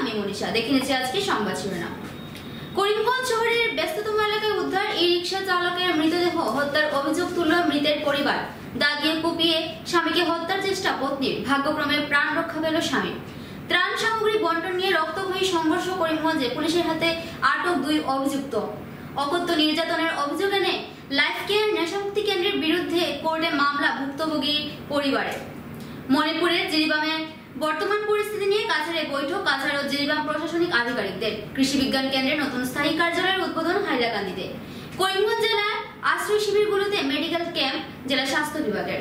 আমি মনীষা। দেখে নিচ্ছি আজকে সংবাদ শিরোনাম। করিমগঞ্জ শহরের ব্যস্ততম এলাকায় উদ্ধার ই রিকশা চালকের মৃতদেহ, হত্যার অভিযোগ তুলল মৃতের পরিবার। দাঁত দিয়ে কুপিয়ে স্বামীকে হত্যার চেষ্টা পত্নীর, ভাগ্যক্রমে প্রাণ রক্ষা পেল স্বামী। ত্রাণ সামগ্রী বন্টন নিয়ে রক্তক্ষয়ী সংঘর্ষ করিমগঞ্জে, পুলিশের হাতে আটক 2 অভিযুক্ত। অকথ্য নির্যাতনের অভিযোগ এনে লাইফ কেয়ার নেশামুক্তি কেন্দ্রের বিরুদ্ধে কোর্টে মামলা ভুক্তভোগী পরিবারের। মণিপুরের জিরিবামে বর্তমান পরিস্থিতি নিয়ে কাছাড়ে বৈঠক কাছাড় ও জিরিবাম প্রশাসনিক আধিকারিকদের। কৃষি বিজ্ঞান কেন্দ্রের নতুন স্থায়ী কার্যালয়ের উদ্বোধন হাইলাকান্দিতে। করিমগঞ্জ জেলার আশ্রয় শিবিরগুলোতে মেডিকেল ক্যাম্প জেলা স্বাস্থ্য বিভাগের।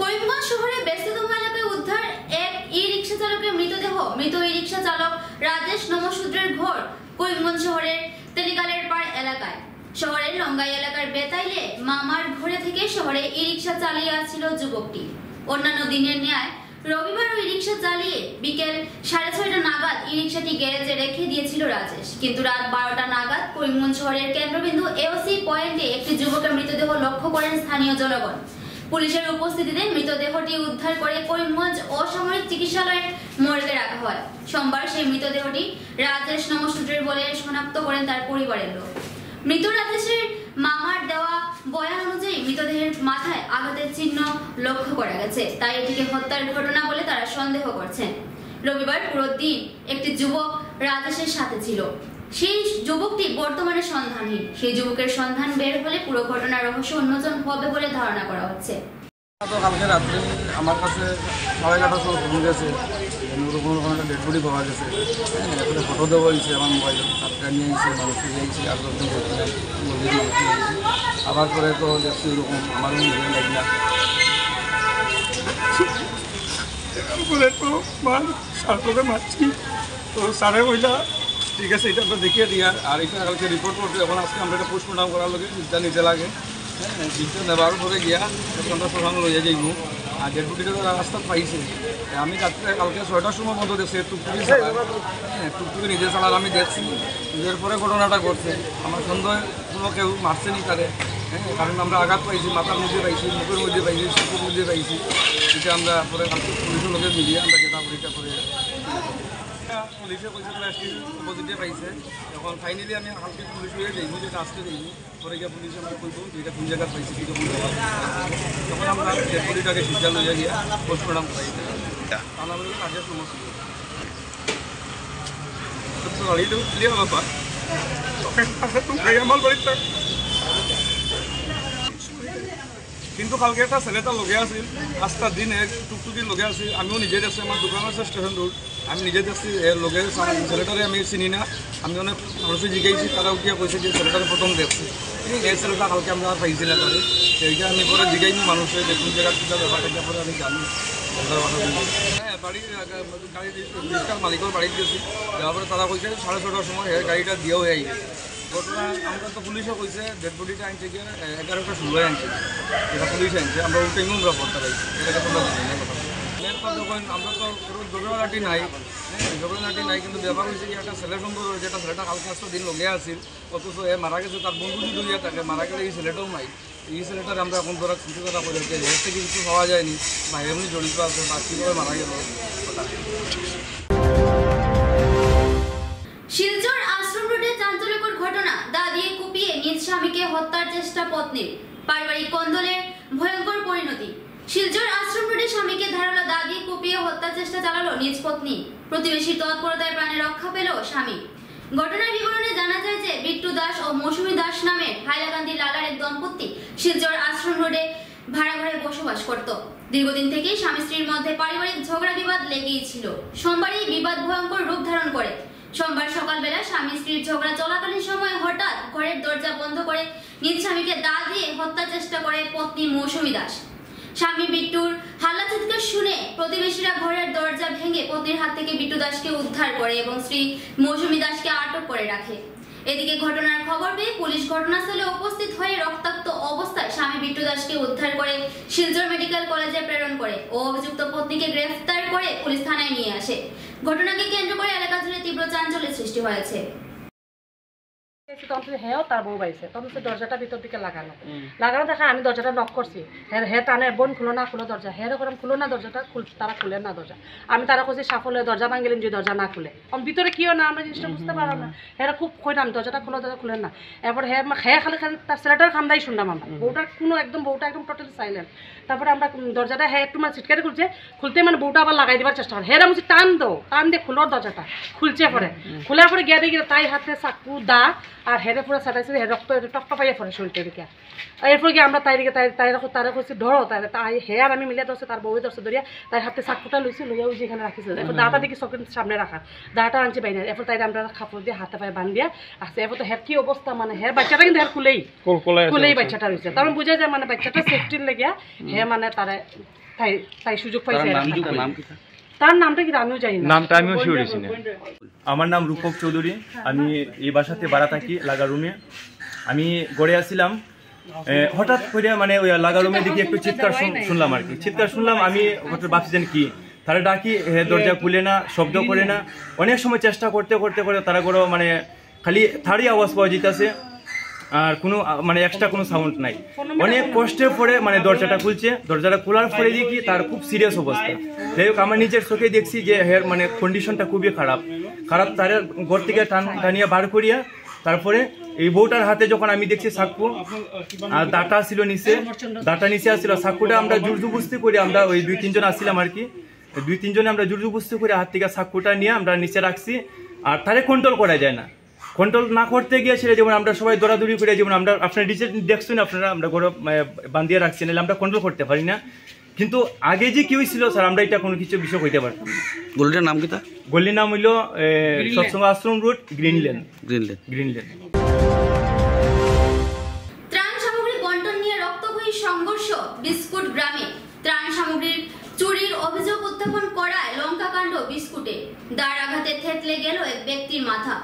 করিমগঞ্জ শহরে ব্যস্ততম এলাকায় উদ্ধার এক ই রিকশা চালকের মৃতদেহ। মৃত ই রিকশা চালক রাজেশ নমশূদ্রের ঘর করিমগঞ্জ শহরের তেলিকালের পাড় এলাকায়। শহরের লঙ্গাই এলাকার বেতাইলে মামার ঘরে থেকে শহরে ই রিকশা চালিয়ে আসছিল যুবকটি। অন্যান্য দিনের ন্যায় রবিবার ই রিকশা চালিয়ে বিকেল 6:30 নাগাদ ই রিকশাটি গ্যারেজে রেখে দিয়েছিল রাজেশ। কিন্তু রাত 12টা নাগাদ করিমগঞ্জ শহরের কেন্দ্রবিন্দু এওসি পয়েন্টে একটি যুবকের মৃতদেহ লক্ষ্য করেন স্থানীয় জনগণ। পুলিশের উপস্থিতিতে মৃতদেহটি উদ্ধার করে করিমগঞ্জ অসামরিক চিকিৎসালয়ের মর্গে রাখা হয়। সোমবার সেই মৃতদেহটি রাজেশ নমশূদ্রের বলে শনাক্ত করেন তার পরিবারের লোক। মৃত রাজেশের মামার দেওয়া বয়ান অনুযায়ী মৃতদেহের মাথায় আঘাতের চিহ্ন লক্ষ্য করা গেছে, তাই এটিকে হত্যার ঘটনা বলে তারা সন্দেহ করছেন। রবিবার পুরো দিন একটি যুবক রাজেশের সাথে ছিল। সেই যুবকটি বর্তমানে সন্ধানহীন। সেই যুবকের সন্ধান বের হলে পুরো ঘটনার রহস্য উন্মোচন হবে বলে ধারণা করা হচ্ছে। কালকে রাত্রে আমার কাছে 8:30 ফোন গেছে, একটা ডেড বডি পাওয়া গেছে। এখানে ফটো দেওয়া হয়েছে আমার মোবাইলে, তারপরে নিয়ে এসে মানুষকে দিয়েছি, আর লোকজন আবার পরে তো দেখছি ওরকম আমার লাগি না বলে তো সারপরে মারছি। তো সারে কইলা ঠিক আছে, এটা তো দেখিয়ে দিয়া, আর এটা কালকে রিপোর্ট করতে এখন আজকে আমরা এটা পোস্টমর্টম করার লগে চিন্তা নিতে লাগে। হ্যাঁ, চিন্তা নেবার পরে গিয়া আমরা সরানো লইয়া যাইব। আর ডেড বডিটা রাস্তা পাইছে। আমি রাত্রে কালকে 6টার সময় বন্ধ দেখছি, টুকটুকি টুকটুকি নিজে চালার আমি দেখছি। নিজের পরে ঘটনাটা ঘটছে। আমার সন্দেহ কোনো কেউ মারছে নি তারে। হ্যাঁ, কারণ আমরা আঘাত পাইছি, মাথার মধ্যে পাইছি, মুখের মধ্যে পাইছি, চোখের মধ্যে পাইছি। এটা আমরা পরে পুলিশের লোকের মিলিয়ে আমরা যেটা পরীক্ষা করে পুলিশে কইছে পজিটিভ পাইছে। এখন ফাইনালি আমি কালকে পুলিশ হয়ে যাইব, যেটা আজকে যাইব। পরে গিয়ে পুলিশে আমরা কইব যেটা কোন জায়গায় পাইছি, কি তখন আমরা ডেড বডিটাকে সিদ্ধা লইয়া গিয়া পোস্টমর্টম করাই থানা বলে কাজের সমস্যা। কিন্তু কালকে একটা ছেলেটা লগে আছিল, 5টা দিন টুকটুকির লগে আছিল। আমিও নিজে দেখছি, আমার দোকান আছে স্টেশন রোড, আমি নিজে দেখছি এর লগে ছেলেটারে আমি চিনি না। আমি অনেক মানুষকে জিজ্ঞাসি, তারা উঠিয়া কৈছে যে ছেলেটারে প্রথম দেখছি। এই ছেলেটা কালকে আমরা পাইছিলাম তারে। সেইটা আমি পরে জিজ্ঞাসি মানুষের যে কোন জায়গার কিনা ব্যাপার, এটা পরে আমি জানি। হ্যাঁ, বাড়ির গাড়ি রিক্সার মালিকের বাড়িতে গেছি, যাওয়ার পরে তারা কইছে 6:30টার সময় গাড়িটা দিয়েও হয়ে গেছে। ঘটনা আমরা তো পুলিশও কইছে ডেড বডিটা আনছে গিয়ে 11টা 16 আনছে, এটা পুলিশ আনছে। আমরা উঠে আমরা করতে পারছি, এটাকে তোমরা জানি না কথা। যখন আমরা তো কোনো ঝগড়াঝাটি নাই, হ্যাঁ ঝগড়াঝাটি নাই, কিন্তু ব্যাপার হয়েছে কি একটা ছেলে সুন্দর হয়েছে। একটা ছেলেটা কালকে 5টা দিন লগে আসছিল, অথচ এ মারা গেছে, তার বন্ধু যদি থাকে মারা গেলে এই ছেলেটাও নাই। এই ছেলেটার আমরা এখন ধরা কিছু কথা বলে যে এর থেকে কিছু পাওয়া যায়নি, বা এমনি জড়িত আছে বা কীভাবে মারা গেল। শিলচর আশ্রম রোডে চাঞ্চল্যকর ঘটনা, দা দিয়ে কুপিয়ে নিজ স্বামীকে হত্যার চেষ্টা পত্নীর, পারিবারিক কন্দলের ভয়ঙ্কর পরিণতি। শিলচর আশ্রম রোডে স্বামীকে ধারালো দা দিয়ে কুপিয়ে হত্যার চেষ্টা চালালো নিজ পত্নী। প্রতিবেশীর তৎপরতায় প্রাণে রক্ষা পেল স্বামী। ঘটনার বিবরণে জানা যায় যে বিট্টু দাস ও মৌসুমী দাস নামের হাইলাকান্দি লালার এক দম্পতি শিলচর আশ্রম রোডে ভাড়া ঘরে বসবাস করত। দীর্ঘদিন থেকেই স্বামী স্ত্রীর মধ্যে পারিবারিক ঝগড়া বিবাদ লেগেই ছিল। সোমবারই বিবাদ ভয়ঙ্কর রূপ ধারণ করে। সোমবার সকালবেলা স্বামী স্ত্রীর ঝগড়া চলাকালীন সময় হঠাৎ ঘরের দরজা বন্ধ করে নিজ স্বামীকে দা দিয়ে হত্যার চেষ্টা করে পত্নী মৌসুমী দাস। স্বামী বিট্টুর হাল্লা চিৎকার শুনে প্রতিবেশীরা ঘরের দরজা ভেঙে পত্নীর হাত থেকে বিট্টু দাসকে উদ্ধার করে এবং স্ত্রী মৌসুমী দাসকে আটক করে রাখে। এদিকে ঘটনার খবর পেয়ে পুলিশ ঘটনাস্থলে উপস্থিত হয়ে রক্তাক্ত অবস্থায় স্বামী বিট্টু দাসকে উদ্ধার করে শিলচর মেডিকেল কলেজে প্রেরণ করে ও অভিযুক্ত পত্নীকে গ্রেফতার করে পুলিশ থানায় নিয়ে আসে। ঘটনাকে কেন্দ্র করে এলাকা জুড়ে তীব্র চাঞ্চল্যের সৃষ্টি হয়েছে। তখন হেও তার বউ বাইছে তখন সে দরজাটা ভিতর দিকে লাগানো দেখা আমি দরজাটা নক করছি হে টানে বোন খুলো না খুলো দরজা হের ওরকম খুলো না দরজাটা তারা খুলে না দরজা আমি তারা কইছি সাফলে দরজা ভাঙিলেন যে দরজা না খুলে ভিতরে কিও না আমরা জিনিসটা বুঝতে পারলাম না হেরা খুব কইলাম দরজাটা খুলেন না এরপর হে খালি তার ছেলেটার খান্দাই শুনলাম আমরা বউটা বউটা একদম টোটালি সাইলেন্ট তারপরে আমরা দরজাটা হে একটু মানে ছিটকারি খুলতে মানে বউটা আবার লাগাই দেওয়ার চেষ্টা করে হেরা বলছি টান দিয়ে খুলোর দরজাটা খুলছে পরে খোলার পরে গিয়ে দেখি তাই হাতে চাকু দা আর হেরে পুরো সাটাইছে হে রক্ত টপটা পাইয়া পড়ে শরীরটা দিকে এরপর গিয়ে আমরা তারা করছি ধরো তাই হে আর আমি মিলে ধরছে তার বউয়ে ধরছে ধরিয়া তার হাতে চাকুটা লইছি লইয়া ওই যেখানে রাখিছে এরপর দাঁড়াটা দেখি চোখের সামনে রাখা দাঁড়াটা আনছে বাইরে এরপর তাই আমরা কাপড় দিয়ে হাতে পায়ে বান্ধিয়া আসছে এরপর তো হের কি অবস্থা মানে হের বাচ্চাটা কিন্তু হের খুলেই বাচ্চাটা রয়েছে তখন বুঝা যায় মানে বাচ্চাটা সেফটির লেগিয়া হে মানে তারা তাই সুযোগ পাইছে তার নামটা কি আমিও জানি না নামটা আমিও শিওর না আমার নাম রূপক চৌধুরী আমি এই বাসাতে ভাড়া থাকি লাগা রুমে আমি গড়ে আসছিলাম হঠাৎ করে মানে ওই লাগা রুমে দেখি একটু চিৎকার শুনলাম আর কি চিৎকার শুনলাম আমি হঠাৎ ভাবছিলেন কি তারা ডাকি দরজা খুলে না শব্দ করে না অনেক সময় চেষ্টা করতে তারা করে মানে খালি থাড়ি আওয়াজ পাওয়া যেতেছে আর কোনো মানে এক্সট্রা কোনো সাউন্ড নাই অনেক কষ্টের পরে মানে দরজাটা খুলছে দরজাটা খোলার পরে দেখি তার খুব সিরিয়াস অবস্থা যাই হোক আমার নিজের চোখে দেখছি যে হের মানে কন্ডিশনটা খুবই খারাপ তার ঘর থেকে টানিয়ে বার করিয়া তারপরে এই বউটার হাতে যখন আমি দেখছি চাকু আর দাঁটা ছিল নিচে আসছিল চাকুটা আমরা জুরজুবস্তি করে আমরা ওই 2-3 জন আসছিলাম আর কি 2-3 জনে আমরা জুরজুবস্তি করে হাত থেকে চাকুটা নিয়ে আমরা নিচে রাখছি আর তারে কন্ট্রোল করা যায় না কন্ট্রোল না করতে গিয়েছিল যেমন আমরা সবাই দৌড়াদৌড়ি করে যেমন আমরা আপনার ডিজে দেখছেন আপনারা আমরা ঘরে বান্ধিয়ে রাখছি নাহলে আমরা কন্ট্রোল করতে পারি না কিন্তু আগে যে কি হয়েছিল স্যার আমরা এটা কোনো কিছু বিষয় হইতে পারতাম না গলিটার নাম কি তা গলির নাম হইল সৎসঙ্গ আশ্রম রোড গ্রিনল্যান্ড ত্রাণ সামগ্রী বন্টন নিয়ে রক্তক্ষয়ী সংঘর্ষ বিস্কুট গ্রামে ত্রাণ সামগ্রীর চুরির অভিযোগ উত্থাপন করায় লঙ্কাকাণ্ড বিস্কুটে দাঁড় আঘাতে থেতলে গেল এক ব্যক্তির মাথা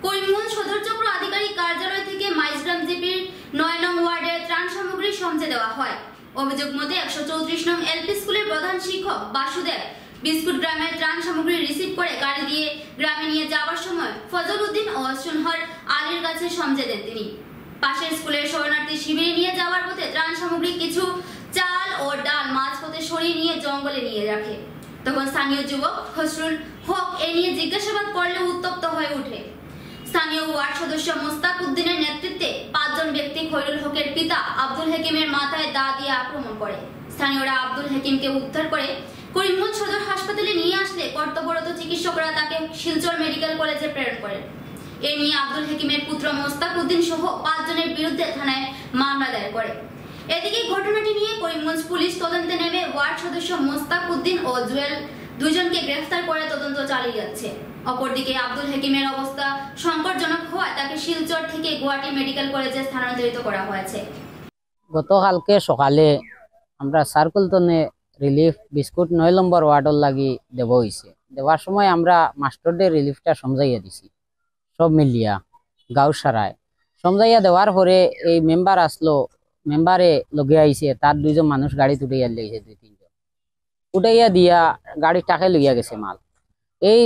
করিমগঞ্জ সদর চক্র আধিকারিক কার্যালয় থেকে মাইজগ্রাম জিপির 9 নং ওয়ার্ডে ত্রাণ সামগ্রী সমঝে দেওয়া হয় অভিযোগ মতে 134 নং এলপি স্কুলের প্রধান শিক্ষক বাসুদেব বিস্কুট গ্রামের ত্রাণ সামগ্রী রিসিভ করে গাড়ি দিয়ে গ্রামে নিয়ে যাওয়ার সময় ফজল উদ্দিন ও সুনহর আলীর কাছে সমঝে দেন তিনি পাশের স্কুলের শরণার্থী শিবিরে নিয়ে যাওয়ার পথে ত্রাণ সামগ্রী কিছু চাল ও ডাল মাঝপথে সরিয়ে নিয়ে জঙ্গলে নিয়ে রাখে তখন স্থানীয় যুবক খসরুল হক এ নিয়ে জিজ্ঞাসাবাদ করলে উত্তপ্ত হয়ে ওঠে স্থানীয় ওয়ার্ড সদস্য মোস্তাক উদ্দিনের নেতৃত্বে 5 জন ব্যক্তি খৈরুল হকের পিতা আব্দুল হাকিমের মাথায় দা দিয়ে আক্রমণ করে স্থানীয়রা আব্দুল হাকিমকে উদ্ধার করে করিমগঞ্জ সদর হাসপাতালে নিয়ে আসলে কর্তব্যরত চিকিৎসকরা তাকে শিলচর মেডিকেল কলেজে প্রেরণ করেন এ নিয়ে আব্দুল হাকিমের পুত্র মোস্তাক উদ্দিন সহ 5 জনের বিরুদ্ধে থানায় মামলা দায়ের করে এদিকে ঘটনাটি নিয়ে করিমগঞ্জ পুলিশ তদন্তে নেমে ওয়ার্ড সদস্য মোস্তাক উদ্দিন ও জুয়েল দুজনকে গ্রেফতার করে তদন্ত চালিয়ে যাচ্ছে অপরদিকে আব্দুল হাকিমের অবস্থা সংকটজনক হওয়ায় তাকে শিলচর থেকে গুয়াহাটি মেডিকেল কলেজে স্থানান্তরিত করা হয়েছে গতকালকে সকালে আমরা সার্কুলতনে রিলিফ বিস্কুট 9 নম্বর ওয়ার্ডর লাগি দেব হইছে দেওয়ার সময় আমরা মাস্টারদের রিলিফটা সমঝাইয়া দিছি সব মিলিয়া গাঁও সারায় সমঝাইয়া দেওয়ার পরে এই মেম্বার আসলো মেম্বারে লগে আইছে তার 2 জন মানুষ গাড়ি উঠাইয়া লইছে 2-3 জন উঠাইয়া দিয়া গাড়ি টাকে লইয়া গেছে মাল এই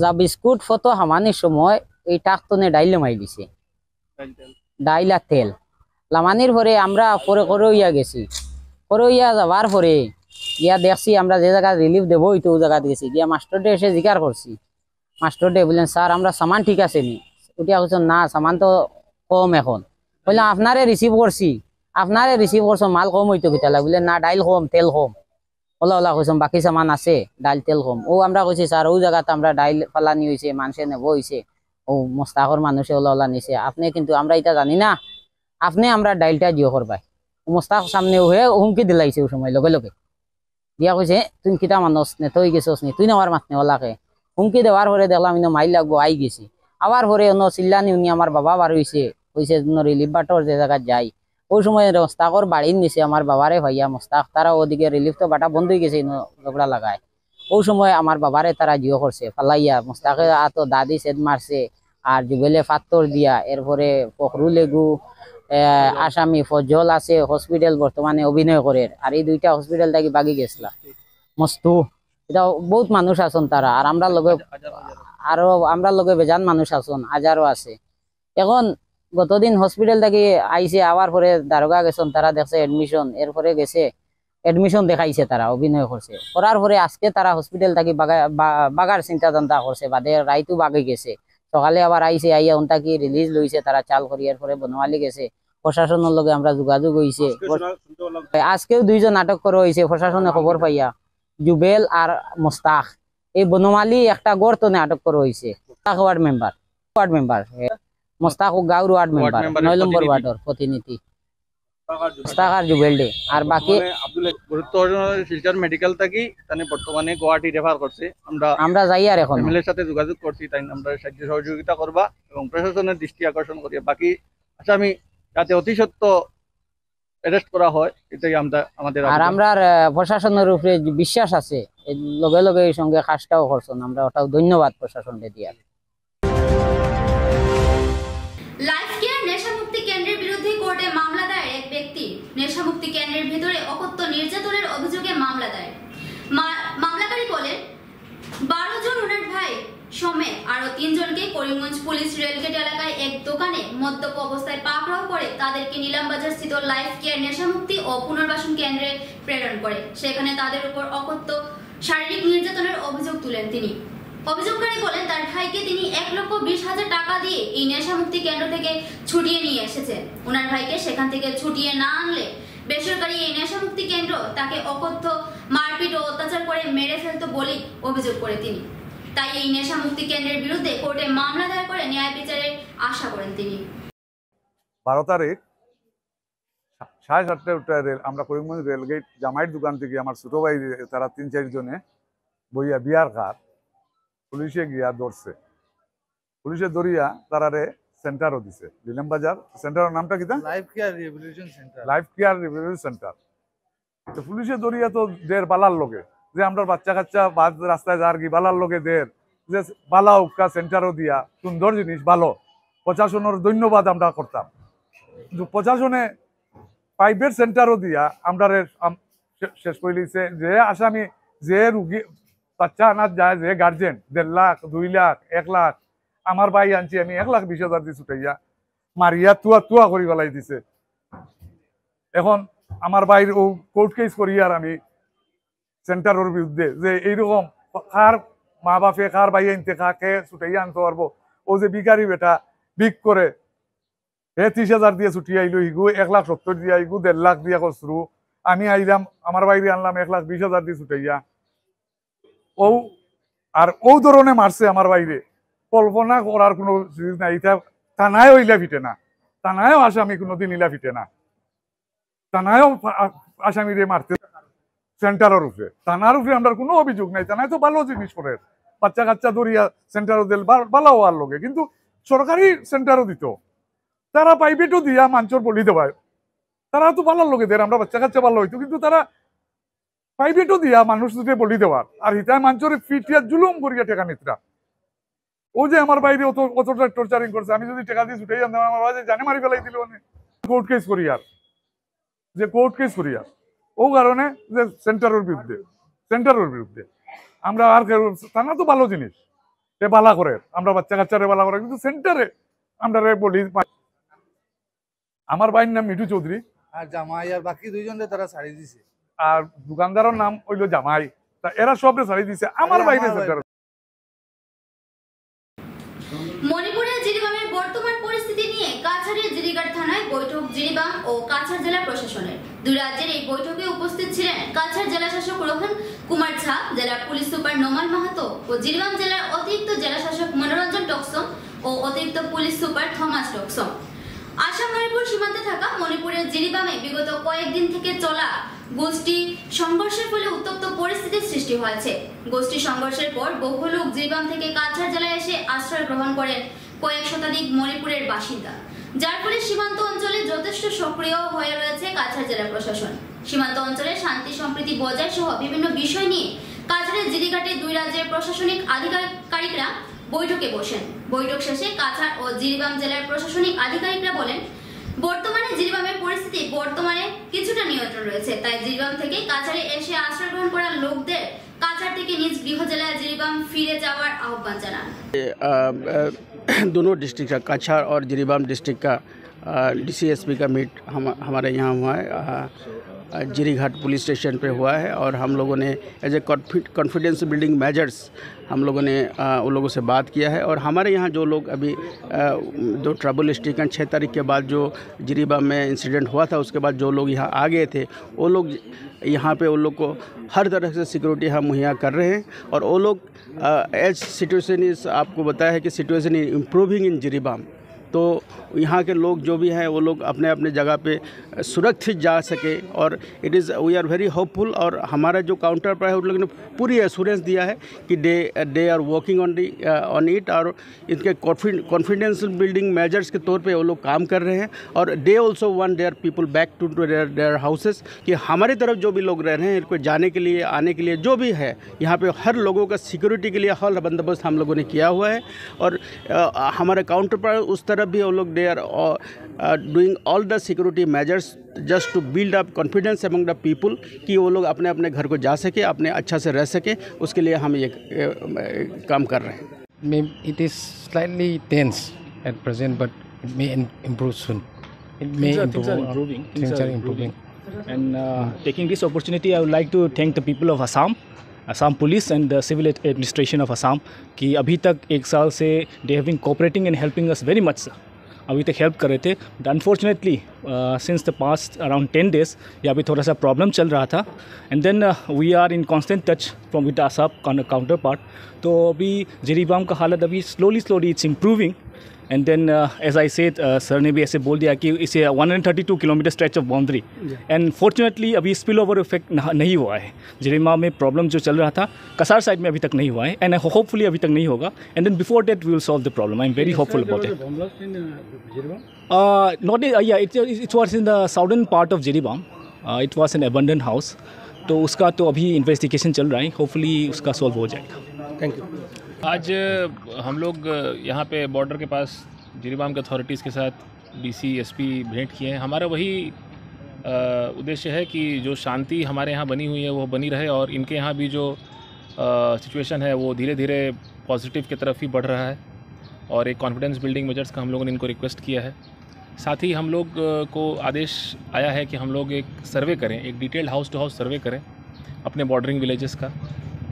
যা বিস্কুট ফটো হামানির সময় এই টাকতনে ডাইলে মাই দিছে ডাইলা তেল লামানির পরে আমরা পরে করইয়া গেছি করইয়া যাওয়ার পরে গিয়া দেখছি আমরা যে জায়গা রিলিফ দেবো ওই তো জায়গা গেছি গিয়া মাস্টারডে এসে জিজ্ঞাসা করছি মাস্টারডে বললেন স্যার আমরা সামান ঠিক আছে নি উঠিয়া বলছেন না সামান তো কম এখন বললাম আপনারে রিসিভ করছো মাল কম হইতো কিতালা বললেন না ডাইল কম তেল কম ওলা কইসম বাকি সামান আছে ডাইল তেল কম ও আমরা কইছি স্যার ওই জায়গাতে আমরা ডাইল ফালানি হয়েছে মানুষে নেব হয়েছে ও মোস্তাকর মানুষে ওলা নিছে আপনি কিন্তু আমরা এটা জানি না আপনি আমরা ডাইলটা জিও করবাই মোস্তাক সামনে হয়ে হুমকি দিলাইছে ওই সময় লগে লগে দিয়া কইছে তুই কিতা মানুষ নে তুই গেছিস নি তুই নেওয়ার মাতনে ওলাকে হুমকি দেওয়ার পরে দেখলাম ইনো মাইল লাগবো আই গেছি আবার পরে অন্য চিল্লানি উনি আমার বাবা বার হয়েছে কইছে রিলিফ বাটর যে জায়গা যাই ওই সময় মোস্তাকর বাড়ির নিচে আমার বাবারে ভাইয়া মোস্তাক তারা ওদিকে রিলিফ তো বাটা বন্ধ হয়ে গেছে ঝগড়া লাগায় ওই সময় আমার বাবারে তারা জিও করছে ফালাইয়া মোস্তাকে আতো দাদি সেদ মারছে আর জুবেলে ফাত্তর দিয়া এরপরে ফখরুল লেগু আসামি ফজল আছে হসপিটাল বর্তমানে অভিনয় করে আর এই 2টা হসপিটাল থেকে বাগি গেছিলা মস্তু এটা বহুত মানুষ আছেন তারা আর আমরা লগে বেজান মানুষ আছেন হাজারও আছে এখন গতদিন হসপিটাল থেকে আইসে, আবার পরে দারোগা গেছেন, তারা দেখছে এডমিশন, এরপরে গেছে এডমিশন দেখাইছে, তারা অভিনয় করছে, করার পরে আজকে তারা হসপিটাল থেকে বাগার চিন্তা চিন্তা করছে, বাদে রাইতু বাগে গেছে, সকালে আবার আইসে, আইয়া ওনটা কি রিলিজ লইছে, তারা চাল করিয়ার পরে বনমালী গেছে, প্রশাসনের লগে আমরা যোগাযোগ হয়েছে। আজকেও 2 জন আটক করা হয়েছে প্রশাসনে খবর পাইয়া, জুবেল আর মোস্তাক। এই বনমালী একটা গর্তনে আটক করা হয়েছে, ওয়ার্ড মেম্বার মোস্তাক গাঁওর ওয়ার্ড মেম্বার 9 নম্বর ওয়ার্ডের প্রতিনিধি মোস্তাক আর জুবেল ডে। আর বাকি শিলচর মেডিকেল থেকে তানে বর্তমানে গুয়াহাটি রেফার করছে। আমরা যাই আর এখন ফ্যামিলির সাথে যোগাযোগ করছি, তাই আমরা সাহায্য সহযোগিতা করবা এবং প্রশাসনের দৃষ্টি আকর্ষণ করিয়া বাকি আসামি যাতে অতি সত্ত্ব অ্যারেস্ট করা হয়, এটাই আমাদের। আর আমরা প্রশাসনের উপরে বিশ্বাস আছে, লগে লগে এই সঙ্গে কাজটাও করছেন, আমরা ওটাও ধন্যবাদ প্রশাসনকে দিয়া। লাইফ কেয়ার নেশামুক্তি কেন্দ্রের বিরুদ্ধে কোর্টে মামলা দায়ের এক ব্যক্তি নেশামুক্তি কেন্দ্রের ভিতরে অকথ্য নির্যাতনের অভিযোগে মামলা দায়ের। মামলাকারী বলেন 12 জন ওনার ভাই সমেত আরো 3 জনকে করিমগঞ্জ পুলিশ রেলগেট এলাকায় এক দোকানে মদ্যপ অবস্থায় পাকড়াও করে তাদেরকে নিলামবাজার স্থিত লাইফ কেয়ার নেশামুক্তি ও পুনর্বাসন কেন্দ্রে প্রেরণ করে। সেখানে তাদের উপর অকথ্য শারীরিক নির্যাতনের অভিযোগ তুলেন তিনি। অভিযোগকারী বলেন তার ভাইকে তিনি 1,20,000 টাকা দিয়ে এই নেশামুক্তি কেন্দ্র থেকে ছুটিয়ে নিয়ে এসেছেন। ওনার ভাইকে সেখান থেকে ছুটিয়ে না আনলে বেসরকারি এই নেশামুক্তি কেন্দ্র তাকে অকথ্য মারপিট ও অত্যাচার করে মেরে ফেলত বলে অভিযোগ করে তিনি। তাই এই নেশামুক্তি কেন্দ্রের বিরুদ্ধে কোর্টে মামলা দায়ের করে ন্যায় বিচারের আশা করেন তিনি। 12 তারিখ 7:30টায় উঠে আমরা করিমগঞ্জ রেলগেট জামাইয়ের দোকান থেকে আমার ছোট ভাই তারা 3-4 জনে বইয়া বিয়ার কার পুলিশে গিয়া ধরছে। পুলিশে ধরিয়া তারারে সেন্টারও দিছে, নিলামবাজার সেন্টারের নামটা কি? Life care rehabilitation centre. Life care rehabilitation centre. তো পুলিশে ধরিয়া তো দের বালার লোকে যে আমরা বাচ্চা কাচ্চা বাদ রাস্তায় যার কি বালার লোকে দের যে বালা উকা সেন্টারও দিয়া সুন্দর জিনিস ভালো, প্রশাসনের ধন্যবাদ আমরা করতাম। কিন্তু প্রশাসনে প্রাইভেট সেন্টারও দিয়া আমরা শেষ করে দিয়েছে। যে আসামি যে রুগী বাচ্চা আনার যায়, যে গার্জেন 1.5 লাখ 2 লাখ 1 লাখ, আমার ভাই আনছি আমি 1,20,000 দিয়ে ছুটাইয়া মারিয়া তুয়া করি বেলাই দিছে। এখন আমার ভাইয়ের ও কোর্ট কেস করি আর আমি সেন্টারের বিরুদ্ধে যে এইরকম কার মা বাপে কার ভাই আনতে কাকে ছুটাইয়া আনতে পারবো। ও যে বিকারি বেটা বিক করে 30,000 দিয়ে ছুটি আইলো, হিগু 1,70,000 দিয়ে আইগু 1.5 লাখ দিয়ে কসরু, আমি আইলাম আমার বাইরে আনলাম 1,20,000 দিয়ে ছুটাইয়া। ও আর ও ধরনে মারছে আমার বাইরে, কল্পনা করার কোনো জিনিস নাই। এটা থানায়ও ইলা ফিটে না, থানায়ও আসামি কোনোদিন ইলা ফিটে না, থানায়ও আসামিরে মারতে সেন্টারের উপরে। থানার উপরে আমরা কোনো অভিযোগ নাই, থানায় তো ভালো জিনিস করে বাচ্চা কাচ্চা ধরিয়া সেন্টারও দিল ভালো হওয়ার লোকে, কিন্তু সরকারি সেন্টারও দিত, তারা প্রাইভেটও দিয়া মানুষের বলি দেওয়ায়, তারা তো ভালো লোকেদের আমরা বাচ্চা কাচ্চা ভালো হইতো, কিন্তু তারা প্রাইভেটও দিয়া মানুষ দুটো বলি দেওয়ার আর হিতায় মানুষের ফিটিয়া জুলুম করিয়া টেকা নিতরা। ও যে আমার বাইরে অতটা টর্চারিং করছে, আমি যদি টাকা দিয়ে ছুটাই আনতাম আমার বাজে জানে মারি ফেলাই দিল। কোর্ট কেস করি আর যে কোর্ট কেস করি আর ও কারণে যে সেন্টারের বিরুদ্ধে আমরা আর থানা তো ভালো জিনিস এ বালা করে, আমরা বাচ্চা কাচ্চারে বালা করে, কিন্তু সেন্টারে আমরা বলি। আমার ভাইয়ের নাম মিঠু চৌধুরী আর জামাই আর বাকি 2 জনকে তারা ছাড়ি দিছে, আর দোকানদারের নাম হইল জামাই। তা এরা সবরে ছাড়ি দিছে আমার বাইরে সেন্টার। মণিপুরের জিরিবামের বর্তমান পরিস্থিতি নিয়ে কাছাড়ের জিরিঘাট থানায় বৈঠক জিরিবাম ও কাছাড় জেলা প্রশাসনের। 2 রাজ্যের এই বৈঠকে উপস্থিত ছিলেন কাছাড় জেলা শাসক রোহন কুমার ঝা, জেলা পুলিশ সুপার নোমান মাহাতো ও জিরিবাম জেলার অতিরিক্ত জেলা শাসক মনোরঞ্জন টকসম ও অতিরিক্ত police super Thomas Toksom. Assam Manipur সীমান্তে থাকা মণিপুরের জিরিবামে বিগত কয়েকদিন থেকে চলা গোষ্ঠী সংঘর্ষের ফলে উত্তপ্ত পরিস্থিতির সৃষ্টি হয়েছে। গোষ্ঠী সংঘর্ষের পর বহু লোক জিরিবাম থেকে কাছাড় জেলায় এসে আশ্রয় গ্রহণ করেন কয়েক শতাধিক মণিপুরের বাসিন্দা, যার ফলে সীমান্ত অঞ্চলে যথেষ্ট সক্রিয় হয়ে রয়েছে কাছাড় জেলা প্রশাসন। সীমান্ত অঞ্চলে শান্তি সম্প্রীতি বজায় সহ বিভিন্ন বিষয় নিয়ে কাছাড়ের জিরিঘাটে 2 রাজ্যের প্রশাসনিক আধিকারিকরা বৈঠকে বসেন। বৈঠক শেষে কাছাড় ও জিরিবাম জেলার প্রশাসনিক আধিকারিকরা বলেন, বর্তমানে জিরিবামের পরিস্থিতি বর্তমানে কিছুটা নিয়ন্ত্রণ রয়েছে, তাই জিরিবাম থেকে কাছাড়ে এসে আশ্রয় গ্রহণ করা লোকদের কাছাড় থেকে নিজ গৃহ জেলা জিরিবাম ফিরে যাওয়ার আহ্বান জানান। दोनों डिस्ट्रिक्ट का कछार और जिरीबाम डिस्ट्रिक्ट का DCSP का मीट हमारे यहाँ हुआ है, जिरीघाट पुलिस स्टेशन पे हुआ है। और हम लोगों ने as a confidence building measures हम लोगों ने उन लोगों से बात किया है। और हमारे यहाँ जो लोग अभी जो ट्रबल स्टिकन 6 तारीख के बाद जो जिरीबाम में इंसिडेंट हुआ था, उसके बाद जो लोग यहाँ आ गए थे, वो लोग यहाँ पे उन लोग को हर तरह से सिक्योरिटी हम मुहैया कर रहे हैं। और वो लोग एज सिचुएशन इस आपको बताया है कि situation is improving in Jiribam, तो यहाँ के लोग जो भी हैं वो लोग अपने अपने जगह पे सुरक्षित जा सके। और it is we are very hopeful. और हमारा जो काउंटर पर है उन लोगों ने पूरी एश्योरेंस दिया है कि they are working on it. और इनके कॉन्फिडेंशियल बिल्डिंग मेजर्स के तौर पे वो लोग काम कर रहे हैं। और they also want their people back to their houses, कि हमारी तरफ जो भी लोग रह रहे हैं इनको जाने के लिए, आने के लिए जो भी है, यहाँ पे हर लोगों का सिक्योरिटी के लिए हर बंदोबस्त हम लोगों ने किया हुआ है। और हमारे काउंटर पर उस तरफ भी वो लोग they are doing all the security measures just to build up confidence among the people, कि वो लोग अपने अपने घर को जा सके, अपने अच्छा से रह सके। उसके लिए हम ये काम कर रहे हैं। It is slightly tense at present, but it may improve soon. It may Things are improving. Things are improving. And taking this opportunity, I would like to thank the people of Assam Police and the Civil Administration of Assam कि अभी तक 1 साल से they have been cooperating and helping us very much. अभी तक help कर रहे थे, but unfortunately since the past around 10 days यहाँ पे थोड़ा सा प्रॉब्लम चल रहा था। And then we are in constant touch from with Assam counterpart. तो अभी जिरीबाम का हालत अभी slowly it's improving. And then as I said, sir ने भी ऐसे बोल दिया कि इसे 132 kilometre stretch of boundary. And fortunately अभी स्पिल ओवर इफेक्ट नहीं हुआ है। जिरीबाम में प्रॉब्लम जो चल रहा था कसार साइड में अभी तक नहीं हुआ है, एंड होपफुली अभी तक नहीं होगा। And then before that we will solve the problem. I am very hopeful about it. Not या it was in the southern part of Jiribam. It was an abandon house, तो उसका तो अभी इन्वेस्टिगेशन चल रहा है, होपफुली उसका सॉल्व हो जाएगा। Thank you. आज हम लोग यहाँ पे बॉर्डर के पास जिरीबाम के अथॉरिटीज़ के साथ DC SP भेंट किए हैं। हमारा वही उद्देश्य है कि जो शांति हमारे यहाँ बनी हुई है वो बनी रहे, और इनके यहाँ भी जो सिचुएशन है वो धीरे धीरे पॉजिटिव की तरफ ही बढ़ रहा है। और एक कॉन्फिडेंस बिल्डिंग मेजर्स का हम लोगों ने इनको रिक्वेस्ट किया है। साथ ही हम लोग को आदेश आया है कि हम लोग एक सर्वे करें, एक डिटेल्ड हाउस टू हाउस सर्वे करें अपने बॉर्डरिंग विलेजेस का।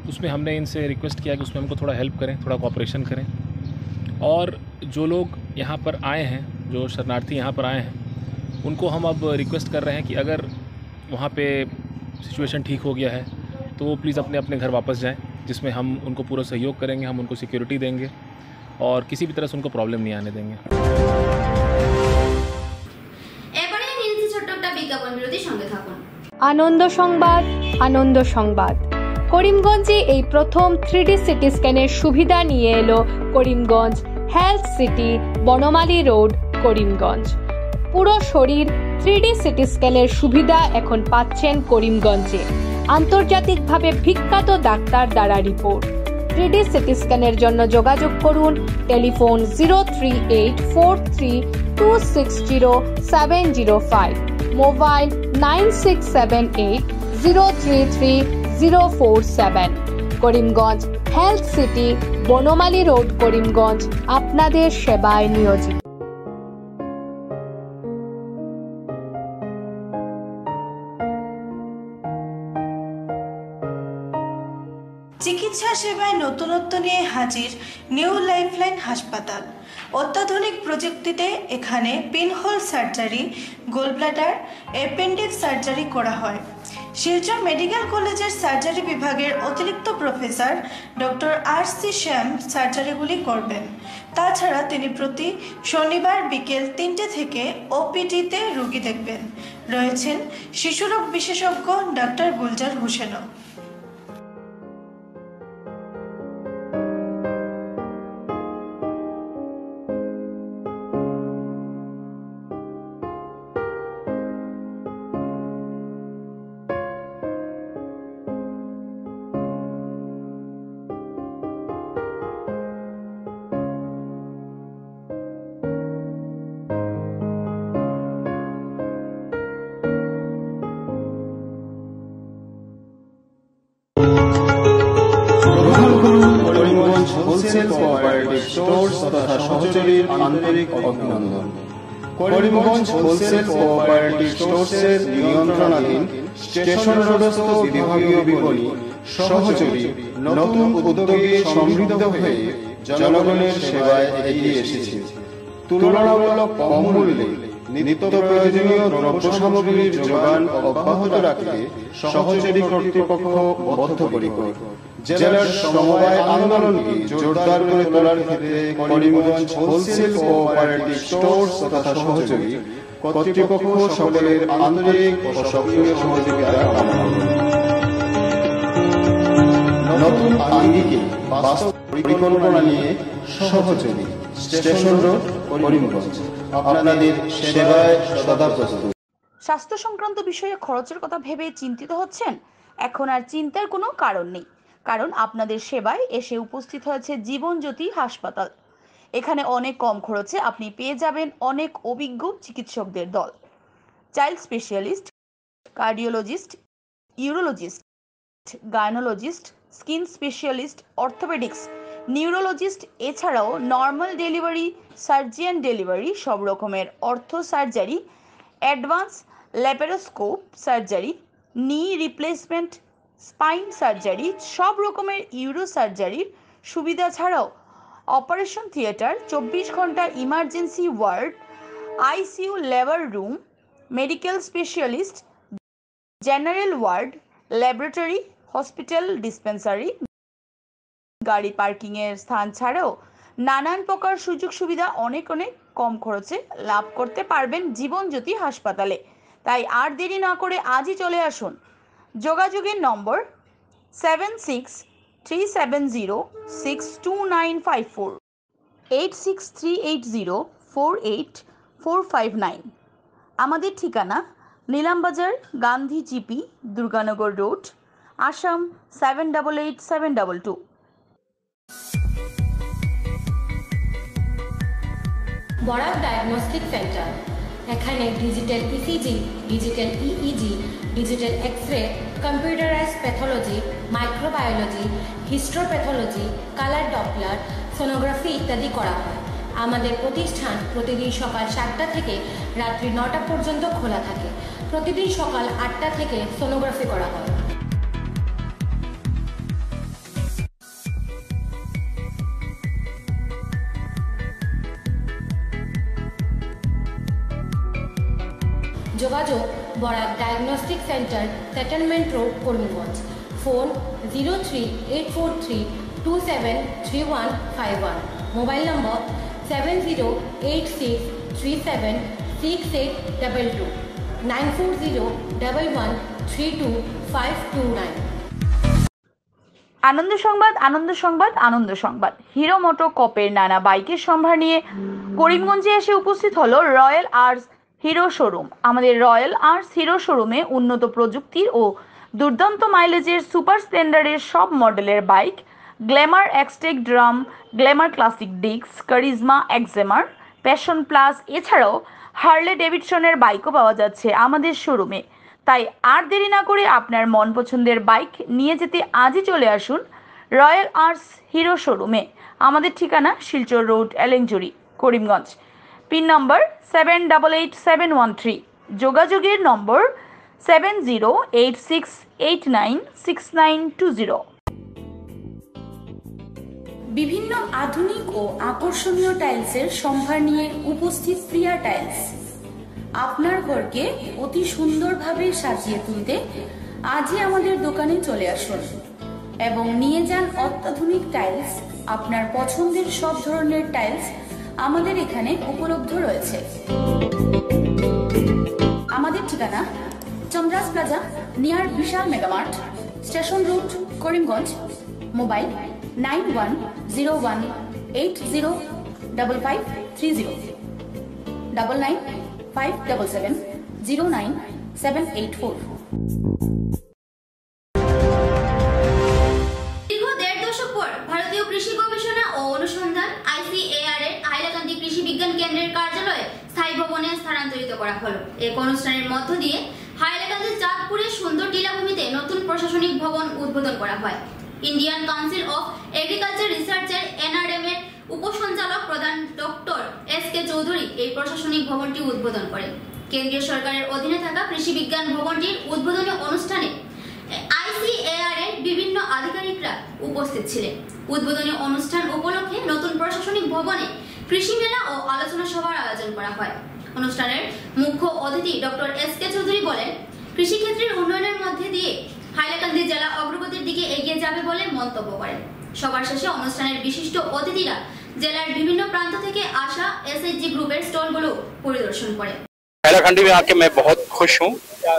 उसमें हमने इनसे रिक्वेस्ट किया कि उसमें हमको थोड़ा हेल्प करें, थोड़ा कोऑपरेशन करें। और जो लोग यहाँ पर आए हैं, जो शरणार्थी यहाँ पर आए हैं, उनको हम अब रिक्वेस्ट कर रहे हैं कि अगर वहाँ पे सिचुएशन ठीक हो गया है तो वो प्लीज़ अपने अपने घर वापस जाएं, जिसमें हम उनको पूरा सहयोग करेंगे, हम उनको सिक्योरिटी देंगे और किसी भी तरह से उनको प्रॉब्लम नहीं आने देंगे। এবারে নিউজ ছোট্ট একটা বিজ্ঞাপন বিরতির সঙ্গে থাকুন। আনন্দ সংবাদ করিমগঞ্জে এই প্রথম 3D সিটি স্ক্যানের সুবিধা নিয়ে এলো Karimganj health city, Banamali road, Karimganj. পুরো শরীর 3D সিটি স্ক্যানের সুবিধা এখন পাচ্ছেন করিমগঞ্জে। আন্তর্জাতিকভাবে বিখ্যাত ডাক্তার দ্বারা রিপোর্ট। 3D সিটি স্ক্যানের জন্য যোগাযোগ করুন telephone 03843260705, mobile 9678033047। Karimganj health city, Banamali road, Karimganj আপনাদের সেবায় নিয়োজিত। চিকিৎসা সেবায় নতুনত্ব নিয়ে হাজির নিউ লাইফলাইন হাসপাতাল। অত্যাধুনিক প্রযুক্তিতে এখানে pinhole surgery, gallbladder, appendix surgery করা হয়। শিলচর মেডিকেল কলেজের সার্জারি বিভাগের অতিরিক্ত প্রফেসর ডক্টর RC শ্যাম সার্জারিগুলি করবেন। তাছাড়া তিনি প্রতি শনিবার বিকেল 3টে থেকে OPD-তে রোগী দেখবেন। রয়েছেন শিশুরোগ বিশেষজ্ঞ ডক্টর গুলজার হোসেনও। হোলসেল কোঅপারেটিভ স্টোর্স তথা সহযোগীর আন্তরিক অভিনন্দন। করিমগঞ্জ হোলসেল কোঅপারেটিভ স্টোর্সের নিয়ন্ত্রণাধীন স্টেশন রোডস্থ বিভাগীয় বিপণী সহযোগী নতুন উদ্যোগে সমৃদ্ধ হয়ে জনগণের সেবায় এগিয়ে এসেছে। তুলনামূলক কম মূল্যে নিত্য প্রয়োজনীয় দ্রব্য সামগ্রীর যোগান অব্যাহত রাখতে সহযোগী কর্তৃপক্ষ বদ্ধপরিকর। জেলার সমবায় আন্দোলনকে জোরদার করে তোলার ক্ষেত্রে করিমগঞ্জ হোলসেল কোঅপারেটিভ স্টোর্স তথা সহযোগী কর্তৃপক্ষ সকলের আন্তরিক ও সক্রিয় সহযোগিতা কামনা করে। নতুন আঙ্গিকে বাস্তব পরিকল্পনা নিয়ে সহযোগী স্টেশন রোড করিমগঞ্জ আপনাদের সেবায় সদা প্রস্তুত। স্বাস্থ্য সংক্রান্ত বিষয়ে খরচের কথা ভেবে চিন্তিত হচ্ছেন? এখন আর চিন্তার কোনো কারণ নেই, কারণ আপনাদের সেবায় এসে উপস্থিত হয়েছে জীবন জ্যোতি হাসপাতাল। এখানে অনেক কম খরচে আপনি পেয়ে যাবেন অনেক অভিজ্ঞ চিকিৎসকদের দল। Child specialist, cardiologist, urologist, gynaecologist, skin specialist, orthopaedics, neurologist, এছাড়াও নর্মাল ডেলিভারি, সার্জিয়ান ডেলিভারি, সব রকমের ortho surgery, advance laparoscope surgery, knee replacement, spine surgery, সব রকমের ইউরো সার্জারির সুবিধা ছাড়াও অপারেশন থিয়েটার, 24 ঘন্টা emergency ward, ICU labour room, medical specialist, general ward, laboratory, hospital dispensary, গাড়ি পার্কিংয়ের স্থান ছাড়াও নানান প্রকার সুযোগ সুবিধা অনেক কম খরচে লাভ করতে পারবেন জীবন জ্যোতি হাসপাতালে। তাই আর দেরি না করে আজই চলে আসুন। যোগাযোগের নম্বর 7637062954, 8638048459। আমাদের ঠিকানা Nilambazar, Gandhi GP, Durganagar road, Assam 788722। Barak diagnostic centre. এখানে digital ECG, digital EEG, digital x-ray, computerise pathology, microbiology, histopathology, colour Doppler, sonography ইত্যাদি করা হয়। আমাদের প্রতিষ্ঠান প্রতিদিন সকাল 7টা থেকে রাত্রি 9টা পর্যন্ত খোলা থাকে। প্রতিদিন সকাল 8টা থেকে সোনোগ্রাফি করা হয়। যোগাযোগ Barak diagnostic centre, settlement road, Karimganj. Phone 038432735151। Mobile নম্বর 7086376822, 9401132529। আনন্দ সংবাদ, আনন্দ সংবাদ, আনন্দ সংবাদ। হিরো মোটো কপের নানা বাইকের সম্ভার নিয়ে করিমগঞ্জে এসে উপস্থিত হলো রয়্যাল আর্টস হিরো শোরুম। আমাদের রয়্যাল আর্টস হিরো শোরুমে উন্নত প্রযুক্তির ও দুর্দান্ত মাইলেজের সুপার স্প্লেন্ডারের সব মডেলের bike, Glamour Xtec drum, Glamour classic ডিক্স, কারিজমা এক্সেমার, প্যাশন প্লাস, এছাড়াও হার্লে ডেভিডসনের বাইকও পাওয়া যাচ্ছে আমাদের শোরুমে। তাই আর দেরি না করে আপনার মন পছন্দের বাইক নিয়ে যেতে আজই চলে আসুন রয়্যাল আর্টস হিরো শোরুমে। আমাদের ঠিকানা শিলচর রোড, এলেংজুরি, করিমগঞ্জ। পিন নম্বর 788713। যোগাযোগের নম্বর 7086896920। বিভিন্ন আধুনিক ও আকর্ষণীয় টাইলসের সম্ভার নিয়ে উপস্থিত প্রিয়া টাইলস। আপনার ঘরকে অতি সুন্দরভাবে সাজিয়ে তুলতে আজই আমাদের দোকানে চলে আসুন এবং নিয়ে যান অত্যাধুনিক টাইলস। আপনার পছন্দের সব ধরনের টাইলস আমাদের এখানে উপলব্ধ রয়েছে। আমাদের ঠিকানা Chandra's plaza, near Vishal Mega Mart, station road, Karimganj. Mobile 9101805530, 9957709784। দীর্ঘ 1.5 দশক পর ভারতীয় কৃষি গবেষণা ও অনুসন্ধান ICAR এর হাইলাকান্দি কৃষি বিজ্ঞান কেন্দ্রের কার্যালয়ে স্থায়ী ভবনে স্থানান্তরিত করা হলো। এক অনুষ্ঠানের মধ্য দিয়ে হাইলাকান্দির চাঁদপুরের সুন্দর টিলাভূমিতে নতুন প্রশাসনিক ভবন উদ্বোধন করা হয়। ইন্ডিয়ান কাউন্সিল অফ এগ্রিকালচার রিসার্চের NRL উপসঞ্চালক প্রধান ডক্টর এস.কে. চৌধুরী এই প্রশাসনিক ভবনটি উদ্বোধন করেন। কেন্দ্রীয় সরকারের অধীনে থাকা কৃষি বিজ্ঞান ভবনটির উদ্বোধনী অনুষ্ঠানে ICAR এর বিভিন্ন আধিকারিকরা উপস্থিত ছিলেন। উদ্বোধনী অনুষ্ঠান উপলক্ষে নতুন প্রশাসনিক ভবনে কৃষি মেলা ও আলোচনা সভার আয়োজন করা হয়। অনুষ্ঠানের মুখ্য অতিথি ডক্টর এস.কে. চৌধুরী বলেন, কৃষি ক্ষেত্রের উন্নয়নের মধ্যে দিয়ে হাইলাকান্দি জেলা অগ্রগতির দিকে এগিয়ে যাবে বলে মন্তব্য করেন। সবার শেষে অনুষ্ঠানের বিশিষ্ট অতিথিরা জেলার বিভিন্ন প্রান্ত থেকে আসা SHG গ্রুপের স্টলগুলো পরিদর্শন করেন। हैलाकंडी में आके मैं बहुत खुश हूँ,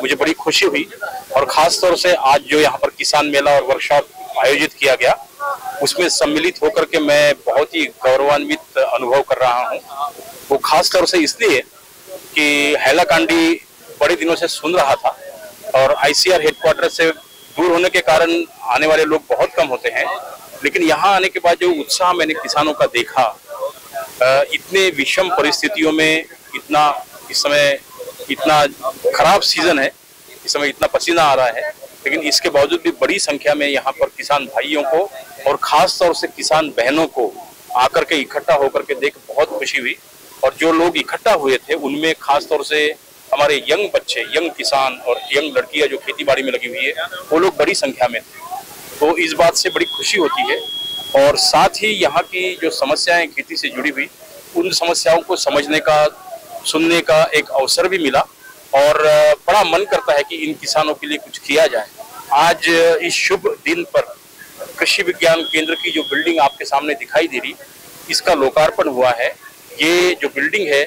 मुझे बड़ी खुशी हुई और खास तौर से आज जो यहाँ पर किसान मेला और वर्कशॉप आयोजित किया गया उसमें सम्मिलित होकर के मैं बहुत ही गौरवान्वित अनुभव कर रहा हूँ। वो खास तौर से इसलिए कि हैलाकंडी बड़े दिनों से सुन रहा था और ICAR हेडक्वार्टर से दूर होने के कारण आने वाले लोग बहुत कम होते हैं, लेकिन यहाँ आने के बाद जो उत्साह मैंने किसानों का देखा, इतने विषम परिस्थितियों में इस समय इतना खराब सीजन है, इस समय इतना पसीना आ रहा है, लेकिन इसके बावजूद भी बड़ी संख्या में यहाँ पर किसान भाइयों को और खास तौर से किसान बहनों को आकर के इकट्ठा होकर के देख बहुत खुशी हुई। और जो लोग इकट्ठा हुए थे उनमें खास तौर से हमारे यंग बच्चे, यंग किसान और यंग लड़कियां जो खेती बाड़ी में लगी हुई है वो लोग बड़ी संख्या में थे। तो इस बात से बड़ी खुशी होती है और साथ ही यहाँ की जो समस्याएं खेती से जुड़ी हुई उन समस्याओं को समझने का, सुनने का एक अवसर भी मिला और बड़ा मन करता है कि इन किसानों के लिए कुछ किया जाए। आज इस शुभ दिन पर कृषि विज्ञान केंद्र की जो बिल्डिंग आपके सामने दिखाई दे रही, इसका लोकार्पण हुआ है। ये जो बिल्डिंग है,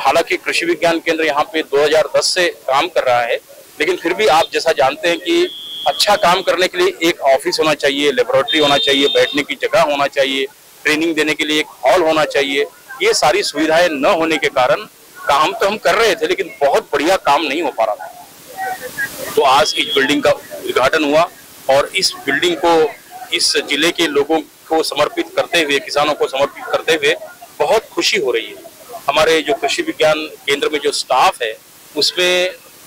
हालांकि कृषि विज्ञान केंद्र यहाँ पे 2010 से काम कर रहा है, लेकिन फिर भी आप जैसा जानते हैं कि अच्छा काम करने के लिए एक ऑफिस होना चाहिए, लेबोरेटरी होना चाहिए, बैठने की जगह होना चाहिए, ट्रेनिंग देने के लिए एक हॉल होना चाहिए। ये सारी सुविधाएं न होने के कारण काम तो हम कर रहे थे लेकिन बहुत बढ़िया काम नहीं हो पा रहा था। तो आज इस बिल्डिंग का उद्घाटन हुआ और इस बिल्डिंग को इस जिले के लोगों को समर्पित करते हुए, किसानों को समर्पित करते हुए बहुत खुशी हो रही है। हमारे जो कृषि विज्ञान केंद्र में जो स्टाफ है उसमें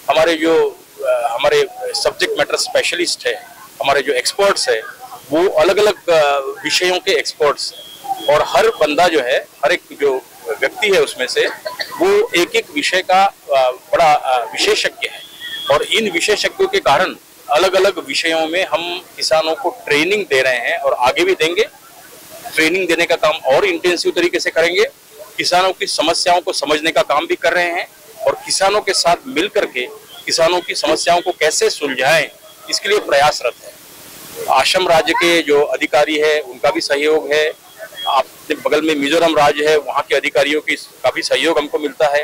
हमारे सब्जेक्ट मैटर स्पेशलिस्ट है, हमारे जो एक्सपर्ट्स है वो अलग अलग विषयों के एक्सपर्ट्स, और हर बंदा जो है, हर एक जो व्यक्ति है उसमें से वो एक एक विषय का बड़ा विशेषज्ञ है और इन विशेषज्ञों के कारण अलग अलग विषयों में हम किसानों को ट्रेनिंग दे रहे हैं और आगे भी देंगे। ट्रेनिंग देने का काम और इंटेंसिव तरीके से करेंगे, किसानों की समस्याओं को समझने का काम भी कर रहे हैं और किसानों के साथ मिल करके किसानों की समस्याओं को कैसे सुलझाएं इसके लिए प्रयासरत है। आसाम राज्य के जो अधिकारी है उनका भी सहयोग है, आपके बगल में मिजोरम राज्य है, वहाँ के अधिकारियों की का भी सहयोग हमको मिलता है।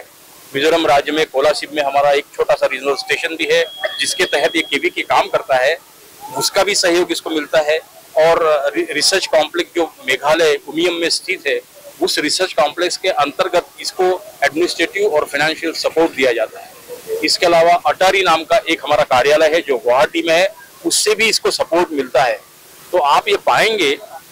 मिजोरम राज्य में कोलासिब में हमारा एक छोटा सा रीजनल स्टेशन भी है जिसके तहत ये KVK काम करता है, उसका भी सहयोग इसको मिलता है। और रिसर्च कॉम्प्लेक्स जो मेघालय उमियम में स्थित है, उस रिसर्च कॉम्प्लेक्स के अंतर्गत इसको एडमिनिस्ट्रेटिव और फाइनेंशियल सपोर्ट दिया जाता है। इसके अलावा अटारी नाम का एक हमारा कार्यालय है जो गुवाहाटी में है, उससे भी इसको सपोर्ट मिलता है। तो आप ये पाएंगे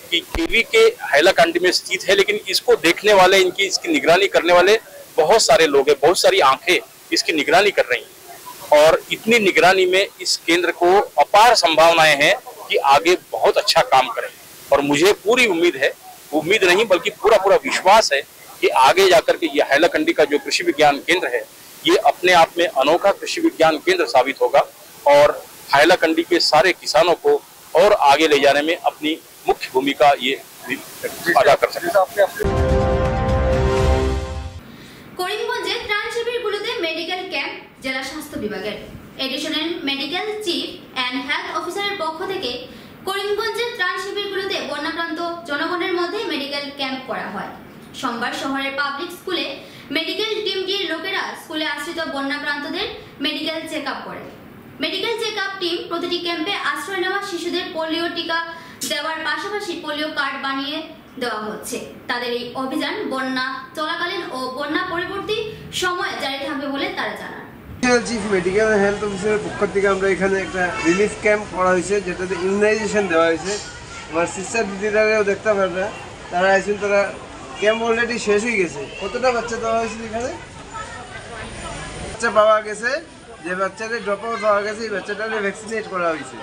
कि KVK हैलाकंडी में स्थित है, लेकिन इसको देखने वाले, इसकी निगरानी करने वाले बहुत सारे लोग हैं, बहुत सारी आंखें इसकी निगरानी कर रही हैं और इतनी निगरानी में इस केंद्र को अपार संभावनाएं हैं कि आगे बहुत अच्छा काम करें। और मुझे पूरी उम्मीद है, उम्मीद नहीं बल्कि पूरा विश्वास है कि आगे जाकर के ये हैलाकंडी का जो कृषि विज्ञान केंद्र है ये अपने आप में अनोखा कृषि विज्ञान केंद्र साबित होगा और हैलाकंडी के सारे किसानों को और आगे ले जाने में अपनी मुख्य भूमिका ये अदा कर सकते हैं। করিমগঞ্জে ত্রাণ শিবিরগুলোতে মেডিকেল ক্যাম্প জেলা স্বাস্থ্য বিভাগের additional medical chief and health অফিসারের পক্ষ থেকে করিমগঞ্জের ত্রাণ শিবিরগুলোতে বন্যাক্রান্ত জনগণের মধ্যে মেডিকেল ক্যাম্প করা হয়। সোমবার শহরের পাবলিক স্কুলে মেডিকেল টিমটির লোকেরা স্কুলে আশ্রিত বন্যাক্রান্তদের মেডিকেল চেক আপ করে। মেডিকেল চেক আপ টিম প্রতিটি ক্যাম্পে আশ্রয় নেওয়া শিশুদের পোলিও টিকা দেওয়ার পাশাপাশি পোলিও কার্ড বানিয়ে দেওয়া হচ্ছে। তাদের এই অভিযান বন্যা চলাকালীন ও বন্যা পরবর্তী সময়ে জারি থাকবে বলে তারা জানান। চিফ মেডিকেল হেলথ অফিসারের পক্ষ থেকে আমরা এখানে একটা রিলিফ ক্যাম্প করা হয়েছে যেটাতে ইমিউনাইজেশন দেওয়া হয়েছে। আমার সিস্টার দিদিরাও দেখতে পারবে, তারা আছেন, তারা ক্যাম্প অলরেডি শেষ হয়ে গেছে। কতটা বাচ্চা দেওয়া হয়েছে এখানে? বাচ্চা পাওয়া গেছে, যে বাচ্চাদের ড্রপ আউট পাওয়া গেছে এই বাচ্চাটাকে ভ্যাকসিনেট করা হয়েছে।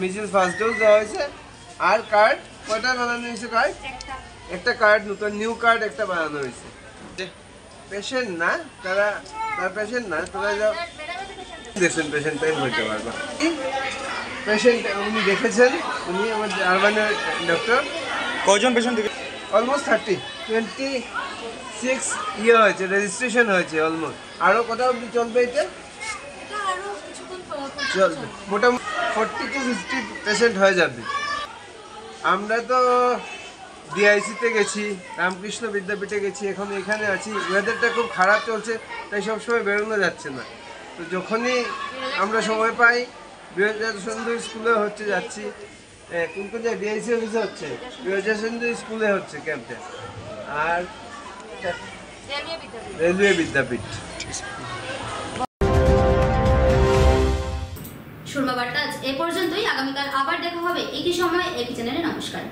মিজিলস ফার্স্ট ডোজ দেওয়া হয়েছে আর কার্ড কয়টা বানানো হয়েছে? কার্ড একটা, কার্ড নতুন নিউ কার্ড একটা বানানো হয়েছে। পেশেন্ট না তারা, তার পেশেন্ট না, তারা যা দেখছেন পেশেন্ট তাই বলতে পারবা। পেশেন্ট উনি দেখেছেন, উনি আমার আরবানের ডক্টর। কয়জন পেশেন্ট দেখে? অলমোস্ট 26 ইয়ে হয়েছে, রেজিস্ট্রেশন হয়েছে অলমোস্ট। আরও কত অবধি চলবে এটা? চলবে মোটামুটি 40 to 50 পেশেন্ট হয়ে যাবে। আমরা তো ডিআইসিতে গেছি, রামকৃষ্ণ বিদ্যাপীঠে গেছি, এখন এখানে আছি। ওয়েদারটা খুব খারাপ চলছে, তাই সবসময় বেরোনো যাচ্ছে না। তো যখনই আমরা সময় পাই বিরজাচন্দ্র স্কুলে হচ্ছে যাচ্ছি। কোন কোন জায়গায় ডিআইসি অফিসে হচ্ছে, বিরজাচন্দ্র স্কুলে হচ্ছে ক্যাম্পে, আর রেলওয়ে বিদ্যাপীঠ। সুরমা বার্তা এ পর্যন্তই। আগামীকাল আবার দেখা হবে একই সময় একই চ্যানেলে। নমস্কার।